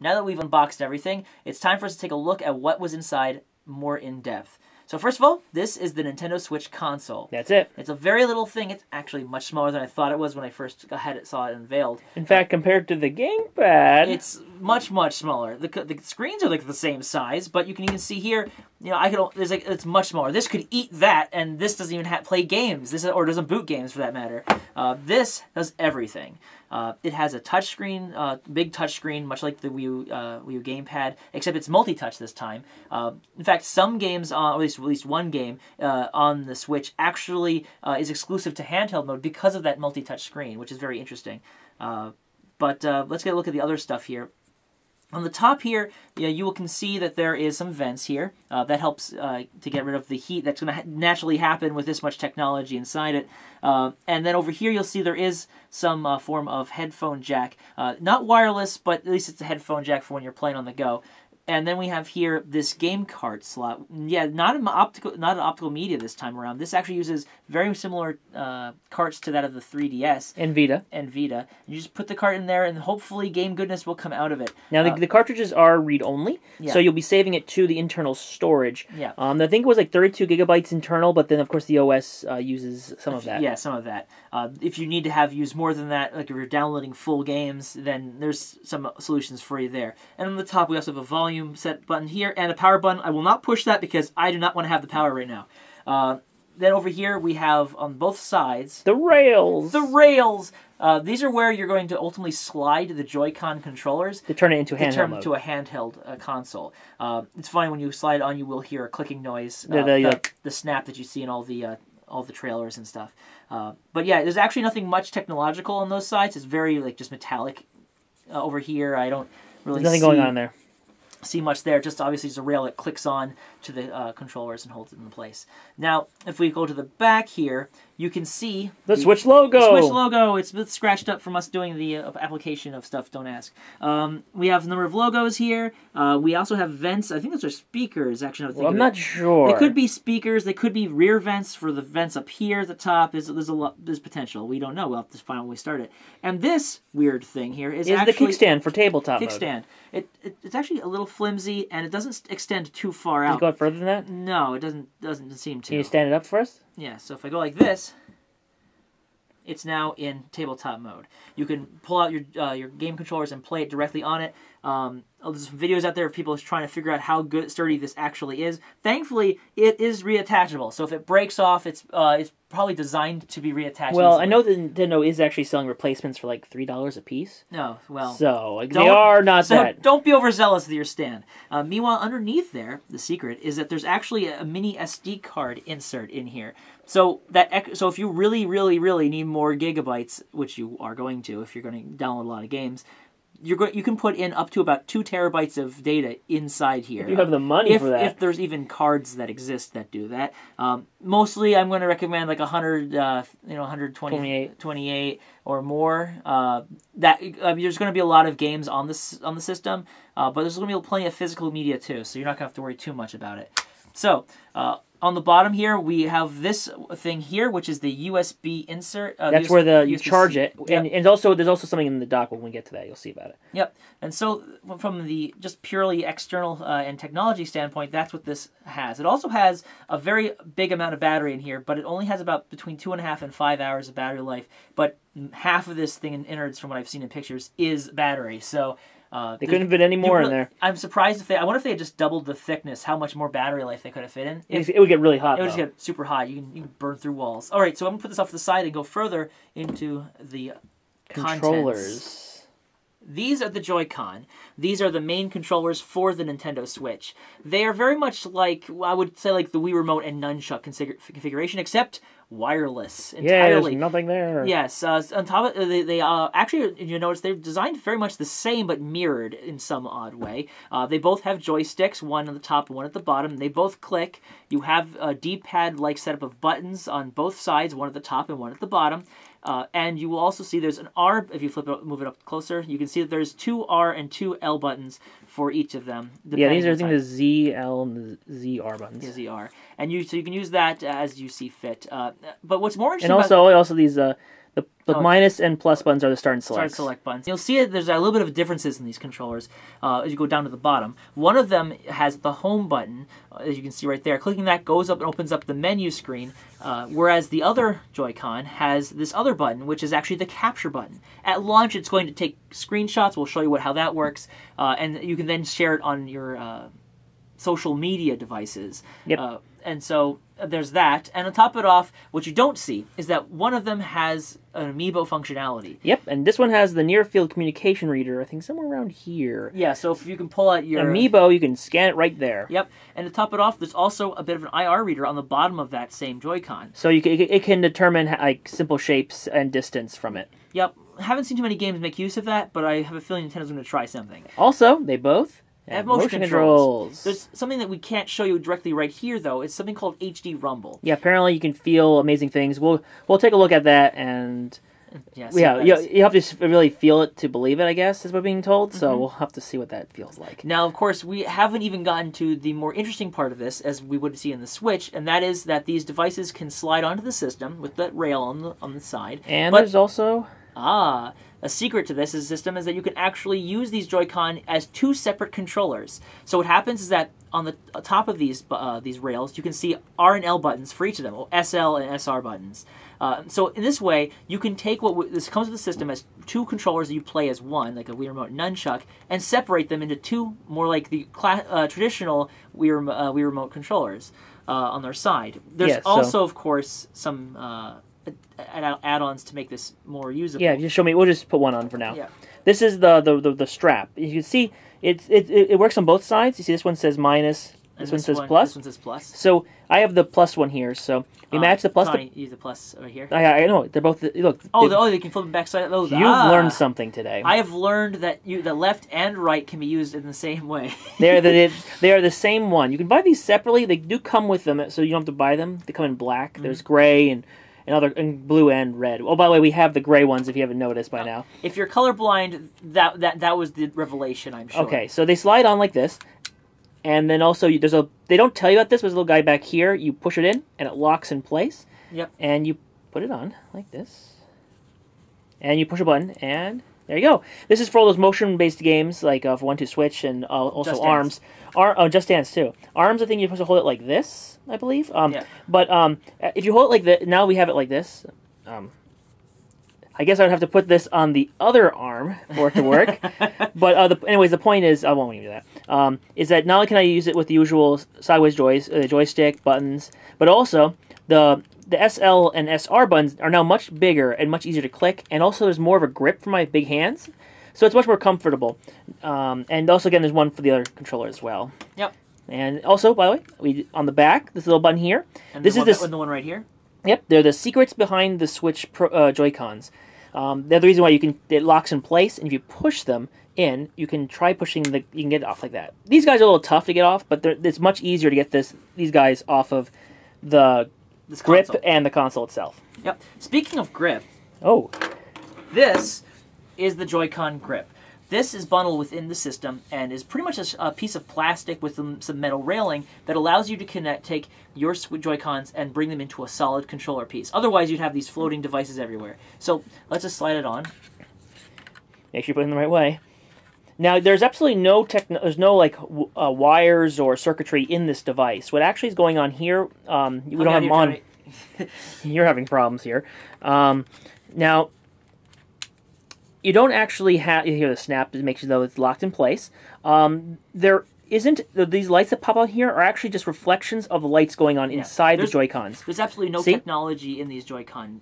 Now that we've unboxed everything, it's time for us to take a look at what was inside more in depth. So first of all, this is the Nintendo Switch console. That's it. It's a very little thing. It's actually much smaller than I thought it was when I first saw it unveiled. In fact, compared to the gamepad, it's much smaller. The screens are like the same size, but you can even see here. You know, it's much smaller. This could eat that, and this doesn't even play games. Or doesn't boot games for that matter. This does everything. It has a touchscreen, big touchscreen, much like the Wii U gamepad, except it's multi-touch this time. In fact, some games, at least one game on the Switch, actually is exclusive to handheld mode because of that multi-touch screen, which is very interesting. But let's get a look at the other stuff here. On the top here, you can see that there is some vents here. That helps to get rid of the heat that's going to naturally happen with this much technology inside it. And then over here, you'll see there is some form of headphone jack. Not wireless, but at least it's a headphone jack for when you're playing on the go. And then we have here this game cart slot. Yeah, not an optical media this time around. This actually uses very similar carts to that of the 3DS. And Vita. You just put the cart in there, and hopefully game goodness will come out of it. Now, the cartridges are read-only, so you'll be saving it to the internal storage. Yeah. I think it was like 32 gigabytes internal, but then, of course, the OS uses some of that. Yeah, some of that. If you need to use more than that, like if you're downloading full games, then there's some solutions for you there. And on the top, we also have a volume set button here and a power button. I will not push that because I do not want to have the power right now. Then over here we have on both sides the rails. These are where you're going to ultimately slide the Joy-Con controllers to turn it into handheld mode. To a handheld console. It's funny when you slide on, you will hear a clicking noise. The snap that you see in all the trailers and stuff. But yeah, there's actually nothing much technological on those sides. It's very just metallic. Over here, I don't really There's nothing going on there. See much there. Just obviously it's a rail that clicks on to the controllers and holds it in place. Now, if we go to the back here, you can see the Switch logo. The Switch logo. It's scratched up from us doing the application of stuff. Don't ask. We have a number of logos here. We also have vents. I think those are speakers. Actually, I'm not sure. They could be speakers. They could be rear vents for the vents up here at the top. There's potential. We don't know. We'll have to find out when we start it. And this weird thing here is actually the kickstand for tabletop mode. Kickstand. It's actually a little flimsy and it doesn't extend too far out. Does it go further than that? No, it doesn't seem to. Can you stand it up for us? Yeah, so if I go like this, it's now in tabletop mode. You can pull out your game controllers and play it directly on it. There's some videos out there of people trying to figure out how sturdy this actually is. Thankfully, it is reattachable. So if it breaks off, it's probably designed to be reattached. Well, easily. I know that Nintendo is actually selling replacements for like $3 a piece. No, well, so they are not that. Don't be overzealous with your stand. Meanwhile, underneath there, the secret is that there's actually a mini SD card insert in here. So if you really need more gigabytes, which you are going to if you're going to download a lot of games, you can put in up to about 2 terabytes of data inside here. If you have the money for that. If there's even cards that exist that do that. Mostly, I'm going to recommend like 128 or more. There's going to be a lot of games on the system, but there's going to be plenty of physical media too, so you're not going to have to worry too much about it. So, on the bottom here, we have this thing here, which is the USB insert. That's where you charge it. Yep. And there's also something in the dock when we get to that. You'll see about it. Yep. And so from the just purely external and technology standpoint, that's what this has. It also has a very big amount of battery in here, but it only has about between 2.5 and 5 hours of battery life. But half of this thing in innards, from what I've seen in pictures, is battery. So they couldn't fit any more in there. I'm surprised I wonder if they had just doubled the thickness, how much more battery life they could have fit in. It would get really hot. It would just get super hot. You can burn through walls. All right, so I'm gonna put this off to the side and go further into the controllers. Contents. These are the Joy-Con. These are the main controllers for the Nintendo Switch. They are very much like, I would say, like the Wii Remote and Nunchuck configuration, except wireless entirely. Yeah, there's nothing there. Yes, on top of they actually, you notice they're designed very much the same but mirrored in some odd way. They both have joysticks, one at the top and one at the bottom. They both click. You have a D-pad-like setup of buttons on both sides, one at the top and one at the bottom. And you will also see there's an R, if you move it up closer, you can see that there's 2 R and 2 L buttons for each of them. Yeah, these are the Z, L, and the ZR buttons. Yeah, ZR. And so you can use that as you see fit. But what's more interesting also these the The minus and plus buttons are the start and select. Start and select buttons. You'll see there's a little bit of differences in these controllers as you go down to the bottom. One of them has the home button, as you can see right there. Clicking that goes up and opens up the menu screen, whereas the other Joy-Con has this other button, which is actually the capture button. At launch, it's going to take screenshots. We'll show you how that works, and you can then share it on your social media devices. Yep. And so there's that. And on top of it off, what you don't see is that one of them has an amiibo functionality. Yep, and this one has the near-field communication reader, I think somewhere around here. Yeah, so if you can pull out your... Amiibo, you can scan it right there. Yep, and to top it off, there's also a bit of an IR reader on the bottom of that same Joy-Con. So it can determine like simple shapes and distance from it. Yep, haven't seen too many games make use of that, but I have a feeling Nintendo's going to try something. Also, they both have motion controls. There's something that we can't show you directly right here, though. It's something called HD Rumble. Yeah, apparently you can feel amazing things. We'll take a look at that, and you have to really feel it to believe it, I guess, is what we're being told. So we'll have to see what that feels like. Now, of course, we haven't even gotten to the more interesting part of this, as we would see in the Switch, and that is that these devices can slide onto the system with that rail on the side. And there's also... a secret to this system is that you can actually use these Joy-Con as two separate controllers. So what happens is that on the top of these rails, you can see R and L buttons for each of them, or SL and SR buttons. So in this way, you can take this comes with the system as two controllers that you play as one, like a Wii Remote nunchuck, and separate them into two more like the traditional Wii Remote controllers on their side. There's also, of course, some... add-ons to make this more usable. Yeah, just show me. We'll just put one on for now. Yeah. This is the strap. You can see it works on both sides. You see this one says minus. This one says plus. This one says plus. So I have the plus one here. So we match the plus. Use the plus right here. I know they're both. Look. They can flip them backside. Those. You've learned something today. I have learned that the left and right can be used in the same way. they are the same one. You can buy these separately. They do come with them, so you don't have to buy them. They come in black. Mm-hmm. There's gray and blue and red. Oh, by the way, we have the gray ones if you haven't noticed by now. If you're colorblind, that was the revelation, I'm sure. Okay, so they slide on like this, and then also they don't tell you about this, but there's a little guy back here. You push it in, and it locks in place. Yep. And you put it on like this, and you push a button, and there you go. This is for all those motion-based games like for 1-2 Switch and also Just ARMS. Just Dance too. ARMS, I think you're supposed to hold it like this, I believe. But if you hold it like this, now we have it like this. I guess I would have to put this on the other arm for it to work. But anyways, the point is, I won't even do that. Is that not only can I use it with the usual sideways joystick buttons, but also the SL and SR buttons are now much bigger and much easier to click, and also there's more of a grip for my big hands, so it's much more comfortable. And also, again, there's one for the other controller as well. Yep. And also, by the way, on the back, this little button here. And this is the one right here. Yep, they're the secrets behind the Switch Joy-Cons. They're the reason why it locks in place, and if you push them in, you can try pushing you can get it off like that. These guys are a little tough to get off, but it's much easier to get these guys off of the grip console. And the console itself. Yep. Speaking of grip, this is the Joy-Con grip. This is bundled within the system and is pretty much a piece of plastic with some metal railing that allows you to take your Joy-Cons and bring them into a solid controller piece. Otherwise, you'd have these floating devices everywhere. So let's just slide it on. Make sure you put it in the right way. Now, there's absolutely there's no like wires or circuitry in this device. What actually is going on here? We don't have them on. You're having problems here. Now, you don't actually have. You hear the snap to make sure that it's locked in place. There isn't. These lights that pop out here are actually just reflections of the lights going on inside the Joy-Cons. There's absolutely no technology in these Joy-Con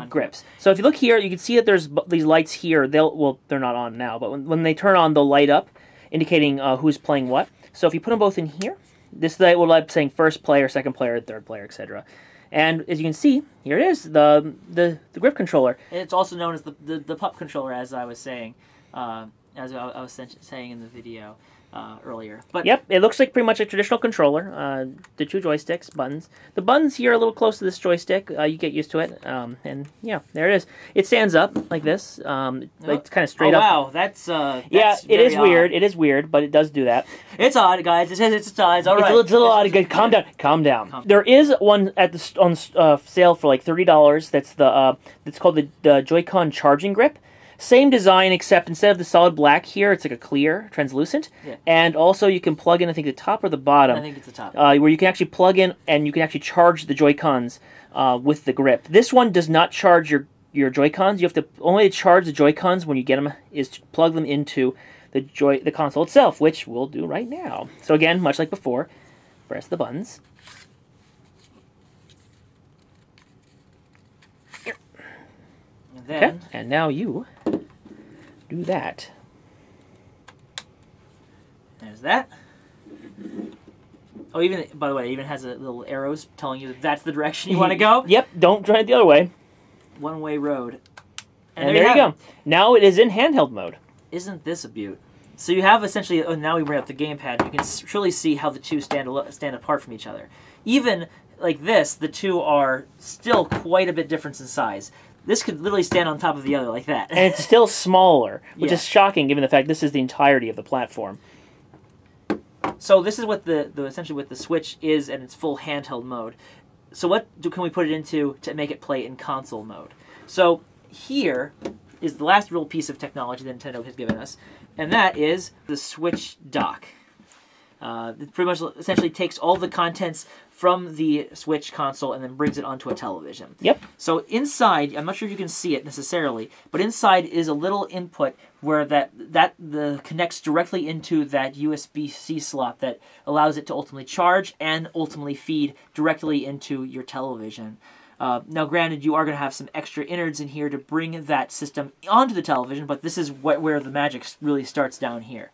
grips. So if you look here, you can see that there's these lights here. They're not on now, but when they turn on, they'll light up, indicating who's playing what. So if you put them both in here, this light will light up saying first player, second player, third player, etc. And as you can see, here it is, the grip controller. It's also known as the pup controller, as I was saying, as I was saying in the video. earlier. But yep, it looks like pretty much a traditional controller. The 2 joysticks, buttons. The buttons here are a little close to this joystick. You get used to it. And yeah, there it is. It stands up like this. It's kind of straight up. Oh wow, that's yeah, it is weird. Odd. It is weird, but it does do that. It's odd, guys. It's odd. It's all right. It's a little odd. Good. Calm down. Calm down. There is one on sale for like $30. That's it's called the Joy-Con charging grip. Same design, except instead of the solid black here, it's like a clear, translucent. Yeah. And also you can plug in, I think, the top or the bottom. I think it's the top. Where you can actually plug in and you can actually charge the Joy-Cons with the grip. This one does not charge your Joy-Cons. You have to only charge the Joy-Cons when you get them is to plug them into the console itself, which we'll do right now. So again, much like before, press the buttons. Then, okay, and now you do that. There's that. Oh, even by the way, it even has a little arrows telling you that that's the direction you want to go. Yep, don't try it the other way. One-way road. And there you go. Now it is in handheld mode. Isn't this a beaut? So you have essentially, now we bring up the gamepad, you can truly see how the two stand apart from each other. Even like this, the two are still quite a bit different in size. This could literally stand on top of the other like that. And it's still smaller, which is shocking given the fact this is the entirety of the platform. So this is what essentially what the Switch is in its full handheld mode. So what can we put it into to make it play in console mode? So here is the last real piece of technology that Nintendo has given us, and that is the Switch dock. It pretty much essentially takes all the contents from the Switch console and then brings it onto a television. Yep. So inside, I'm not sure if you can see it necessarily, but inside is a little input where that connects directly into that USB-C slot that allows it to ultimately charge and ultimately feed directly into your television. Now, granted, you are going to have some extra innards in here to bring that system onto the television, but this is where the magic really starts down here.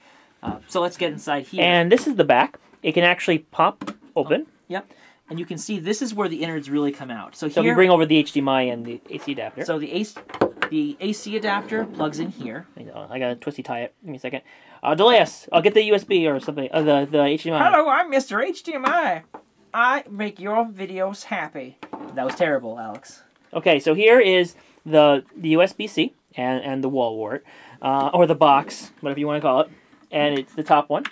So let's get inside here. And this is the back. It can actually pop open. Yep. And you can see this is where the innards really come out. So here, if we bring over the HDMI and the AC adapter. So the AC adapter plugs in here. I gotta twisty tie it. Give me a second. Delay us. I'll get the USB or something. The HDMI. Hello, I'm Mr. HDMI. I make your videos happy. That was terrible, Alex. Okay, so here is the USB-C and the wall wart, or the box, whatever you want to call it. And it's the top one.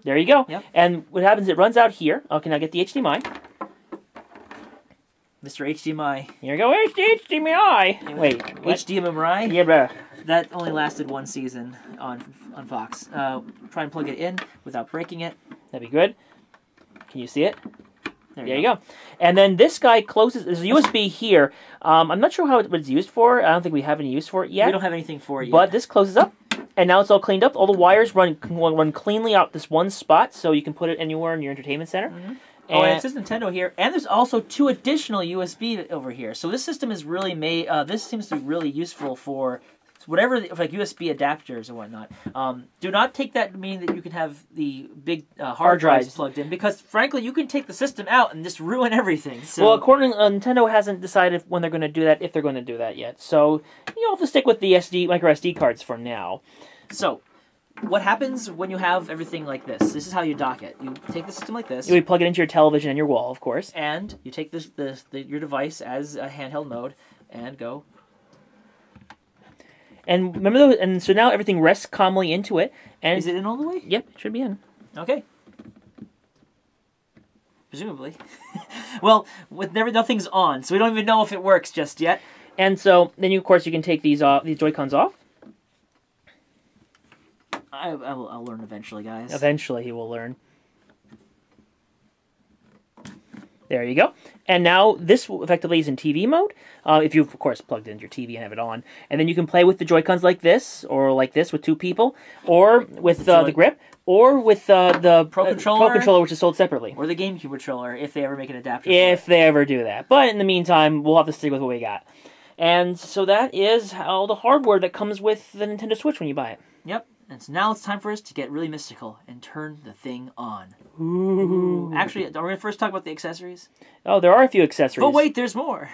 There you go. Yep. And what happens, it runs out here. Okay, now get the HDMI. Mr. HDMI. Here you go, HDMI. Wait, HDMI? Yeah, bruh. That only lasted one season on Fox. Try and plug it in without breaking it. That'd be good. Can you see it? There you go. And then this guy closes. There's a USB here. I'm not sure what it's used for. I don't think we have any use for it yet. We don't have anything for it yet. But this closes up. And now it's all cleaned up. All the wires run cleanly out this one spot, so you can put it anywhere in your entertainment center. Mm-hmm. And it says Nintendo here, and there's also 2 additional USB over here. So this system is really made. This seems to be really useful for whatever, like USB adapters and whatnot. Do not take that to mean that you can have the big hard drives plugged in, because frankly, you can take the system out and just ruin everything. So. Well, according Nintendo hasn't decided when they're going to do that, if they're going to do that yet. So you'll have to stick with the micro SD cards for now. So, what happens when you have everything like this? This is how you dock it. You take the system like this. You plug it into your television and your wall, of course. And you take your device as a handheld mode and go. And remember, and so now everything rests calmly into it. And is it in all the way? Yep, it should be in. Okay. Presumably. Well, nothing's on, so we don't even know if it works just yet. And so then, of course, you can take these Joy-Cons off. I'll learn eventually, guys. Eventually, he will learn. There you go. And now this effectively is in TV mode. If you've, of course, plugged in your TV and have it on. And then you can play with the Joy-Cons like this, or like this with 2 people, or with the grip, or with the Pro Controller, which is sold separately. Or the GameCube controller, if they ever make an adapter. If they ever do that. But in the meantime, we'll have to stick with what we got. And so that is how the hardware that comes with the Nintendo Switch when you buy it. Yep. And so now it's time for us to get really mystical and turn the thing on. Ooh. Actually, are we going to first talk about the accessories? Oh, there are a few accessories. But wait, there's more.